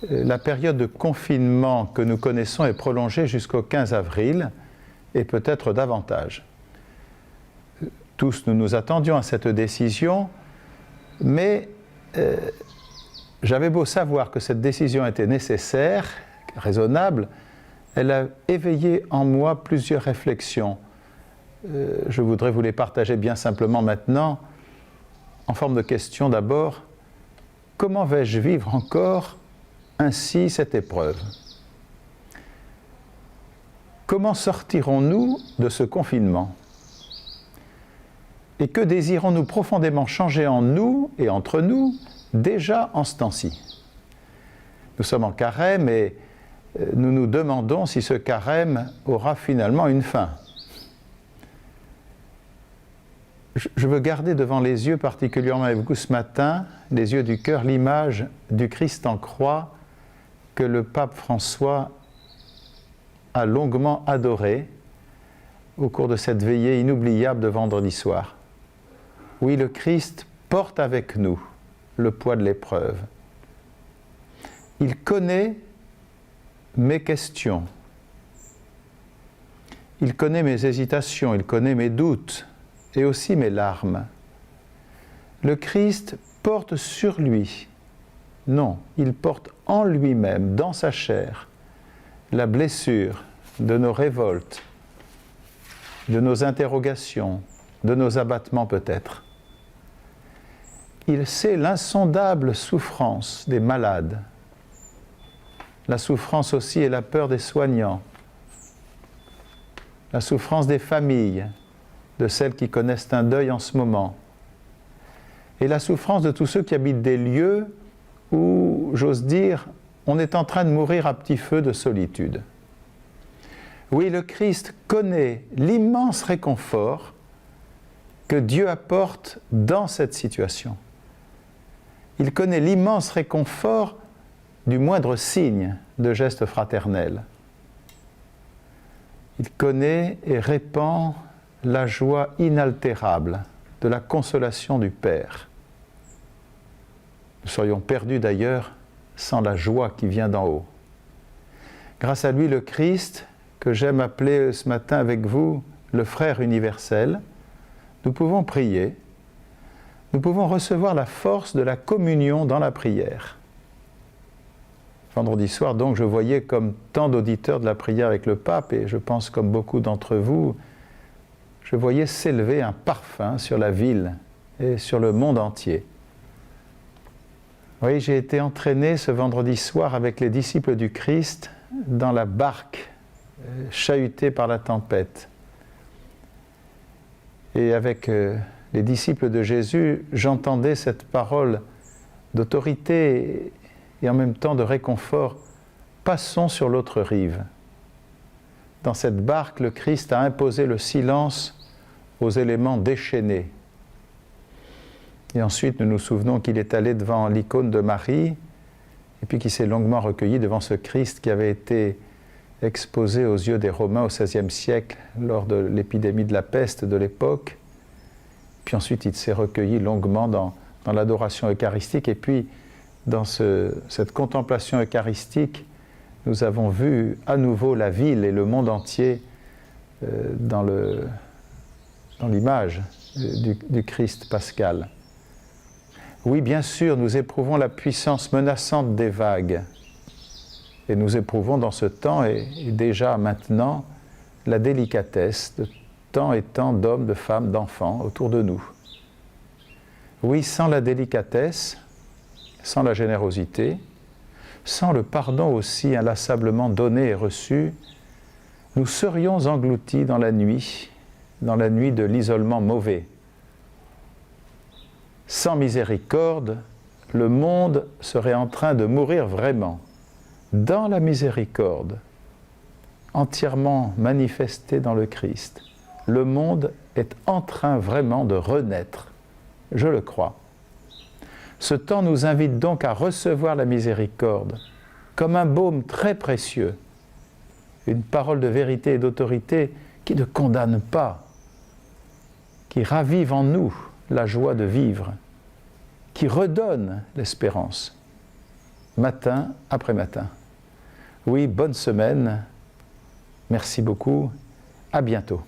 la période de confinement que nous connaissons est prolongée jusqu'au 15 avril et peut-être davantage. Tous nous nous attendions à cette décision, mais j'avais beau savoir que cette décision était nécessaire, raisonnable, elle a éveillé en moi plusieurs réflexions. Je voudrais vous les partager bien simplement maintenant, en forme de question d'abord. Comment vais-je vivre encore ainsi cette épreuve? Comment sortirons-nous de ce confinement? Et que désirons-nous profondément changer en nous et entre nous, déjà en ce temps-ci? Nous sommes en carême et nous nous demandons si ce carême aura finalement une fin. Je veux garder devant les yeux, particulièrement avec vous ce matin, les yeux du cœur, l'image du Christ en croix que le pape François a longuement adoré au cours de cette veillée inoubliable de vendredi soir. Oui, le Christ porte avec nous le poids de l'épreuve. Il connaît mes questions, il connaît mes hésitations, il connaît mes doutes et aussi mes larmes. Le Christ porte sur lui, non, il porte en lui-même, dans sa chair, la blessure de nos révoltes, de nos interrogations, de nos abattements peut-être. Il sait l'insondable souffrance des malades, la souffrance aussi et la peur des soignants, la souffrance des familles, de celles qui connaissent un deuil en ce moment, et la souffrance de tous ceux qui habitent des lieux où, j'ose dire, on est en train de mourir à petit feu de solitude. Oui, le Christ connaît l'immense réconfort que Dieu apporte dans cette situation. Il connaît l'immense réconfort du moindre signe de geste fraternel. Il connaît et répand la joie inaltérable de la consolation du Père. Nous serions perdus d'ailleurs sans la joie qui vient d'en haut. Grâce à lui, le Christ, que j'aime appeler ce matin avec vous le frère universel, nous pouvons prier, nous pouvons recevoir la force de la communion dans la prière. Vendredi soir, donc, je voyais comme tant d'auditeurs de la prière avec le pape, et je pense comme beaucoup d'entre vous, je voyais s'élever un parfum sur la ville et sur le monde entier. Oui, j'ai été entraîné ce vendredi soir avec les disciples du Christ dans la barque chahutée par la tempête. Et avec les disciples de Jésus, j'entendais cette parole d'autorité et en même temps de réconfort. Passons sur l'autre rive. Dans cette barque, le Christ a imposé le silence aux éléments déchaînés. Et ensuite, nous nous souvenons qu'il est allé devant l'icône de Marie, et puis qu'il s'est longuement recueilli devant ce Christ qui avait été exposé aux yeux des Romains au XVIe siècle, lors de l'épidémie de la peste de l'époque. Puis ensuite, il s'est recueilli longuement dans l'adoration eucharistique, et puis dans cette contemplation eucharistique, nous avons vu à nouveau la ville et le monde entier dans l'image du Christ pascal. Oui, bien sûr, nous éprouvons la puissance menaçante des vagues. Et nous éprouvons dans ce temps, et déjà maintenant, la délicatesse de tant et tant d'hommes, de femmes, d'enfants autour de nous. Oui, sans la délicatesse, sans la générosité, sans le pardon aussi inlassablement donné et reçu, nous serions engloutis dans la nuit de l'isolement mauvais. Sans miséricorde, le monde serait en train de mourir vraiment. Dans la miséricorde, entièrement manifestée dans le Christ, le monde est en train vraiment de renaître. Je le crois. Ce temps nous invite donc à recevoir la miséricorde comme un baume très précieux, une parole de vérité et d'autorité qui ne condamne pas, qui ravive en nous la joie de vivre, qui redonne l'espérance. matin après matin. Oui, bonne semaine. Merci beaucoup. À bientôt.